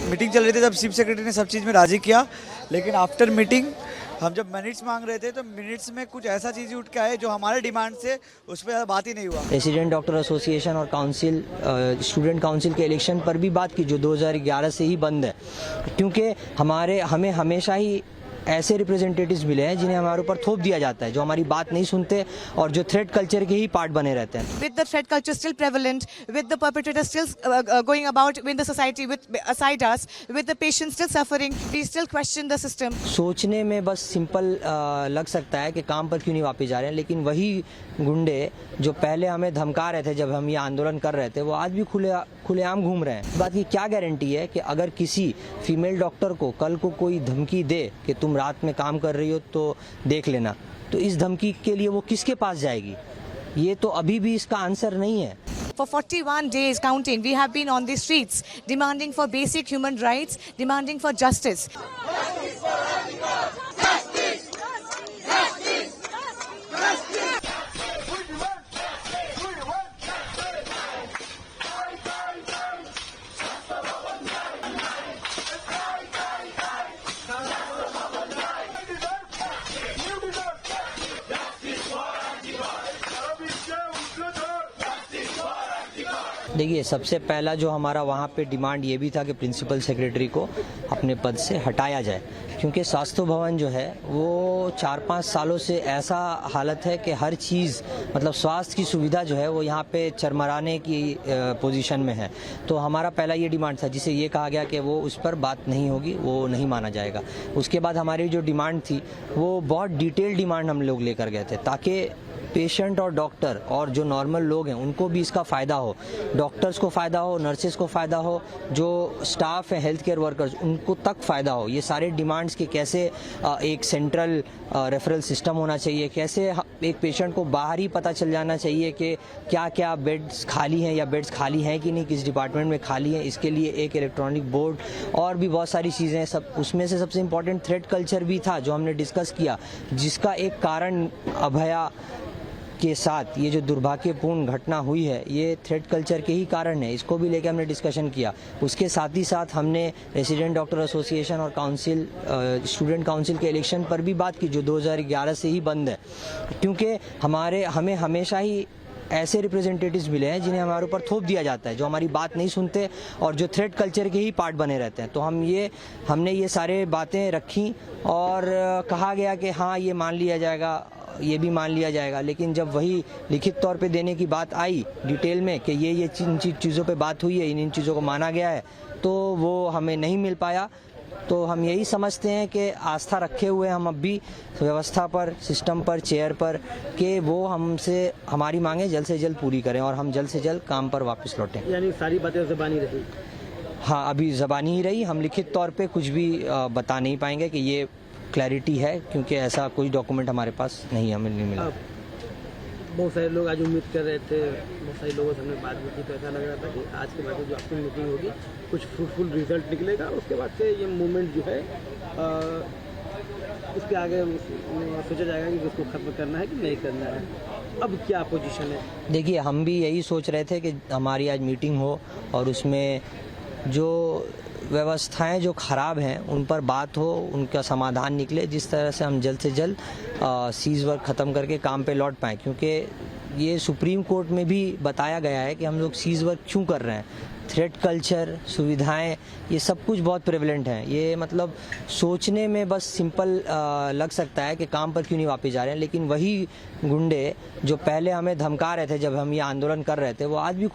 Meeting चल रही थी तब चीफ सेक्रेटरी ने सब चीज़ में राजी किया, लेकिन आफ्टर मीटिंग हम जब मिनट्स मांग रहे थे तो मिनट्स में कुछ ऐसा चीज़ उठ के आए जो हमारे डिमांड से उस पर बात ही नहीं हुआ। रेसिडेंट डॉक्टर एसोसिएशन और काउंसिल स्टूडेंट काउंसिल के इलेक्शन पर भी बात की जो 2011 से ही बंद है, क्योंकि हमें हमेशा ही ऐसे रिप्रेजेंटेटिव्स मिले हैं जिन्हें हमारे ऊपर थोप दिया जाता है, जो हमारी बात नहीं सुनते और जो थ्रेट कल्चर के ही पार्ट बने रहते हैं। With the threat culture still prevalent, with the perpetrators still going about in the society with aside us, with the patients still suffering, we still question the system. सोचने में बस simple लग सकता है कि काम पर क्यों नहीं वापस जा रहे हैं, लेकिन वही गुंडे जो पहले हमें धमका रहे थे जब हम ये आंदोलन कर रहे थे, वो आज भी खुलेआम घूम रहे हैं। इस बात की क्या गारंटी है कि अगर किसी फीमेल डॉक्टर को कल को कोई धमकी दे कि तुम रात में काम कर रही हो तो देख लेना, तो इस धमकी के लिए वो किसके पास जाएगी? ये तो अभी भी इसका आंसर नहीं है। For 41 days counting, we have been on the streets demanding for basic human rights, demanding for justice. देखिए, सबसे पहला जो हमारा वहाँ पे डिमांड ये भी था कि प्रिंसिपल सेक्रेटरी को अपने पद से हटाया जाए, क्योंकि स्वास्थ्य भवन जो है वो 4-5 सालों से ऐसा हालत है कि हर चीज़ मतलब स्वास्थ्य की सुविधा जो है वो यहाँ पे चरमराने की पोजीशन में है। तो हमारा पहला ये डिमांड था, जिसे ये कहा गया कि वो उस पर बात नहीं होगी, वो नहीं माना जाएगा। उसके बाद हमारी जो डिमांड थी वो बहुत डिटेल डिमांड हम लोग लेकर गए थे, ताकि पेशेंट और डॉक्टर और जो नॉर्मल लोग हैं उनको भी इसका फ़ायदा हो, डॉक्टर्स को फ़ायदा हो, नर्सेस को फ़ायदा हो, जो स्टाफ है हेल्थ केयर वर्कर्स उनको तक फ़ायदा हो। ये सारे डिमांड्स के कैसे एक सेंट्रल रेफरल सिस्टम होना चाहिए, कैसे एक पेशेंट को बाहर ही पता चल जाना चाहिए कि क्या क्या बेड्स खाली हैं या बेड्स खाली हैं कि नहीं, किस डिपार्टमेंट में खाली हैं, इसके लिए एक इलेक्ट्रॉनिक बोर्ड और भी बहुत सारी चीज़ें हैं। सब उसमें से सबसे इम्पॉर्टेंट थ्रेट कल्चर भी था जो हमने डिस्कस किया, जिसका एक कारण अभया के साथ ये जो दुर्भाग्यपूर्ण घटना हुई है ये थ्रेट कल्चर के ही कारण है। इसको भी लेकर हमने डिस्कशन किया। उसके साथ ही साथ हमने रेसिडेंट डॉक्टर एसोसिएशन और काउंसिल स्टूडेंट काउंसिल के इलेक्शन पर भी बात की जो 2011 से ही बंद है, क्योंकि हमें हमेशा ही ऐसे रिप्रेजेंटेटिव्स मिले हैं जिन्हें हमारे ऊपर थोप दिया जाता है, जो हमारी बात नहीं सुनते और जो थ्रेट कल्चर के ही पार्ट बने रहते हैं। तो हमने ये सारे बातें रखी और कहा गया कि हाँ ये मान लिया जाएगा, ये भी मान लिया जाएगा, लेकिन जब वही लिखित तौर पे देने की बात आई डिटेल में कि ये चीज़ों पे बात हुई है, इन चीज़ों को माना गया है, तो वो हमें नहीं मिल पाया। तो हम यही समझते हैं कि आस्था रखे हुए हम अब भी व्यवस्था पर, सिस्टम पर, चेयर पर, कि वो हमसे हमारी मांगें जल्द से जल्द पूरी करें और हम जल्द से जल्द काम पर वापस लौटें। यानी सारी बातें ज़बानी रही? हाँ, अभी ज़बानी ही रही, हम लिखित तौर पे कुछ भी बता नहीं पाएंगे कि ये क्लैरिटी है, क्योंकि ऐसा कोई डॉक्यूमेंट हमारे पास हमें नहीं मिला। बहुत सारे लोग आज उम्मीद कर रहे थे, बहुत सारे लोगों से हमने बात की तो ऐसा लग रहा था कि आज के बाद जो आपकी मीटिंग होगी कुछ फ्रूटफुल रिजल्ट निकलेगा, उसके बाद से ये मूवमेंट जो है उसके आगे सोचा जाएगा कि उसको ख़त्म करना है कि नहीं करना है। अब क्या पोजीशन है? देखिए, हम भी यही सोच रहे थे कि हमारी आज मीटिंग हो और उसमें जो व्यवस्थाएं जो ख़राब हैं उन पर बात हो, उनका समाधान निकले, जिस तरह से हम जल्द से जल्द सीज वर्क ख़त्म करके काम पे लौट पाएँ, क्योंकि ये सुप्रीम कोर्ट में भी बताया गया है कि हम लोग सीज वर्क क्यों कर रहे हैं। थ्रेट कल्चर, सुविधाएं, ये सब कुछ बहुत प्रेवलेंट हैं। ये मतलब सोचने में बस सिंपल लग सकता है कि काम पर क्यों नहीं वापस जा रहे हैं, लेकिन वही गुंडे जो पहले हमें धमका रहे थे जब हम ये आंदोलन कर रहे थे, वो आज भी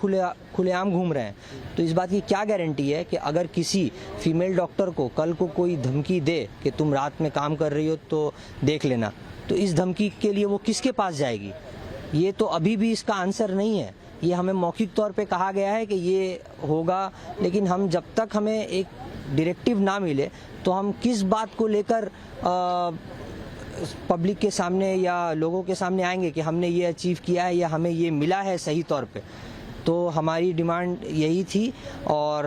खुलेआम घूम रहे हैं। तो इस बात की क्या गारंटी है कि अगर किसी फीमेल डॉक्टर को कल को कोई धमकी दे कि तुम रात में काम कर रही हो तो देख लेना, तो इस धमकी के लिए वो किसके पास जाएगी? ये तो अभी भी इसका आंसर नहीं है। ये हमें मौखिक तौर पे कहा गया है कि ये होगा, लेकिन हम जब तक हमें एक डायरेक्टिव ना मिले तो हम किस बात को लेकर पब्लिक के सामने या लोगों के सामने आएंगे कि हमने ये अचीव किया है या हमें ये मिला है सही तौर पे। तो हमारी डिमांड यही थी। और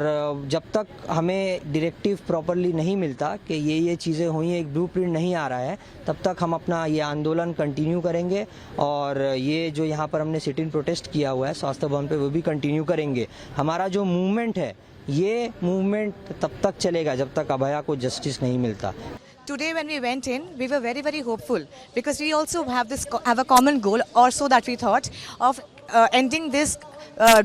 जब तक हमें डायरेक्टिव प्रॉपरली नहीं मिलता कि ये चीज़ें हुई हैं, एक ब्लूप्रिंट नहीं आ रहा है, तब तक हम अपना ये आंदोलन कंटिन्यू करेंगे। और ये जो यहाँ पर हमने सिट इन प्रोटेस्ट किया हुआ है स्वास्थ्य भवन पे, वो भी कंटिन्यू करेंगे। हमारा जो मूवमेंट है, ये मूवमेंट तब तक चलेगा जब तक अभया को जस्टिस नहीं मिलता। Today when we went in, we were very, very hopeful because we also have a common goal, or so that we thought, of ending this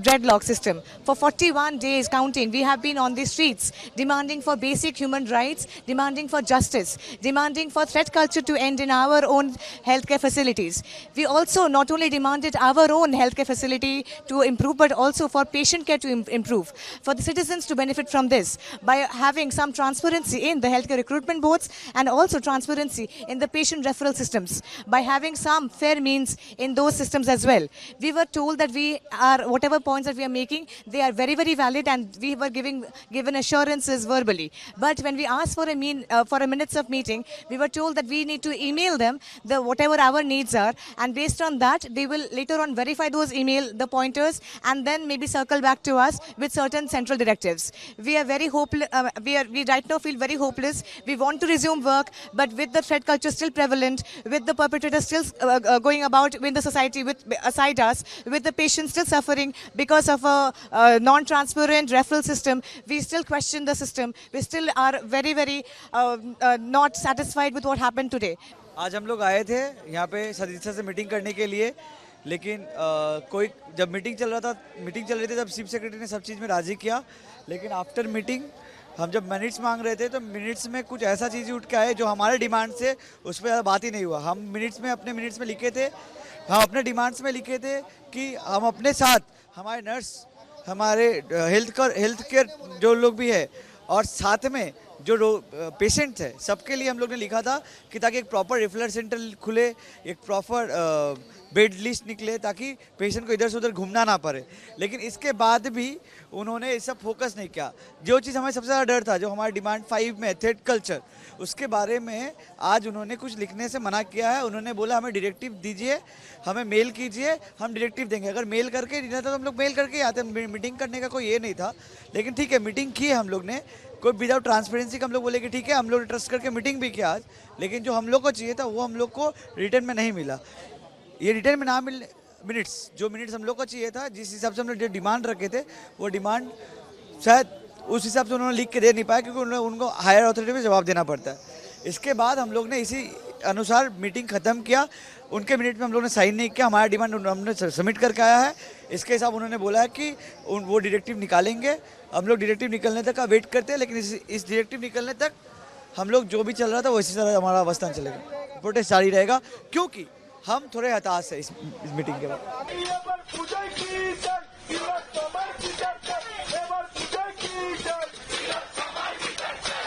dreadlock system. For 41 days counting, we have been on the streets demanding for basic human rights, demanding for justice, demanding for threat culture to end in our own healthcare facilities. We also not only demanded our own healthcare facility to improve, but also for patient care to improve, for the citizens to benefit from this by having some transparency in the healthcare recruitment boards and also transparency in the patient referral systems, by having some fair means in those systems as well. We were told that whatever points that we are making, they are very, very valid, and we were given assurances verbally. But when we asked for a minutes of meeting, we were told that we need to email them whatever our needs are, and based on that, they will later on verify those the pointers, and then maybe circle back to us with certain central directives. We are very hopeless. We right now feel very hopeless. We want to resume work, but with the threat culture still prevalent, with the perpetrators still going about in the society aside us, with the patients still suffering because of a non-transparent referral system, we still question the system. We still are very, very not satisfied with what happened today. आज हम लोग आए थे यहाँ पे सदस्यता से meeting करने के लिए, लेकिन कोई जब मीटिंग चल रही थी तब चीफ सेक्रेटरी ने सब चीज़ में राज़ी किया, लेकिन आफ्टर मीटिंग हम जब मिनट्स मांग रहे थे तो मिनट्स में कुछ ऐसा चीज़ उठ के आए जो हमारे डिमांड से उस पर ज़्यादा बात ही नहीं हुआ। हम अपने मिनट्स में लिखे थे, हम अपने डिमांड्स में लिखे थे कि हम अपने साथ हमारे नर्स, हमारे हेल्थ केयर जो लोग भी है, और साथ में जो पेशेंट्स है, सबके लिए हम लोग ने लिखा था कि ताकि एक प्रॉपर रेफरल सेंटर खुले, एक प्रॉपर बेड लिस्ट निकले, ताकि पेशेंट को इधर से उधर घूमना ना पड़े। लेकिन इसके बाद भी उन्होंने इस सब फोकस नहीं किया। जो चीज़ हमें सबसे ज़्यादा डर था, जो हमारे डिमांड 5 में थ्रेट कल्चर, उसके बारे में आज उन्होंने कुछ लिखने से मना किया है। उन्होंने बोला हमें डायरेक्टिव दीजिए, हमें मेल कीजिए, हम डायरेक्टिव देंगे। अगर मेल करके नहीं था तो हम लोग मेल करके आते, मीटिंग करने का कोई ये नहीं था। लेकिन ठीक है, मीटिंग की है हम लोग ने, कोई विदाउट ट्रांसपेरेंसी का हम लोग बोले कि ठीक है, हम लोग ट्रस्ट करके मीटिंग भी किया आज, लेकिन जो हम लोग को चाहिए था वो हम लोग को रिटर्न में नहीं मिला। ये रिटर्न में ना मिलने मिनट्स हम लोग को चाहिए था, जिस हिसाब से हम लोग जो डिमांड रखे थे, वो डिमांड शायद उस हिसाब से उन्होंने लिख के दे नहीं पाया, क्योंकि उनको हायर अथॉरिटी में जवाब देना पड़ता है। इसके बाद हम लोग ने इसी अनुसार मीटिंग ख़त्म किया। उनके मिनट में हम लोग ने साइन नहीं किया, हमारा डिमांड हमने सबमिट करके आया है। इसके हिसाब उन्होंने बोला है कि वो डायरेक्टिव निकालेंगे। हम लोग डायरेक्टिव निकलने तक का वेट करते हैं, लेकिन इस डायरेक्टिव निकलने तक हम लोग जो भी चल रहा था वैसे तरह हमारा अवस्था चलेगा, प्रोटेस्ट जारी रहेगा, क्योंकि हम थोड़े हताश है इस मीटिंग के बाद।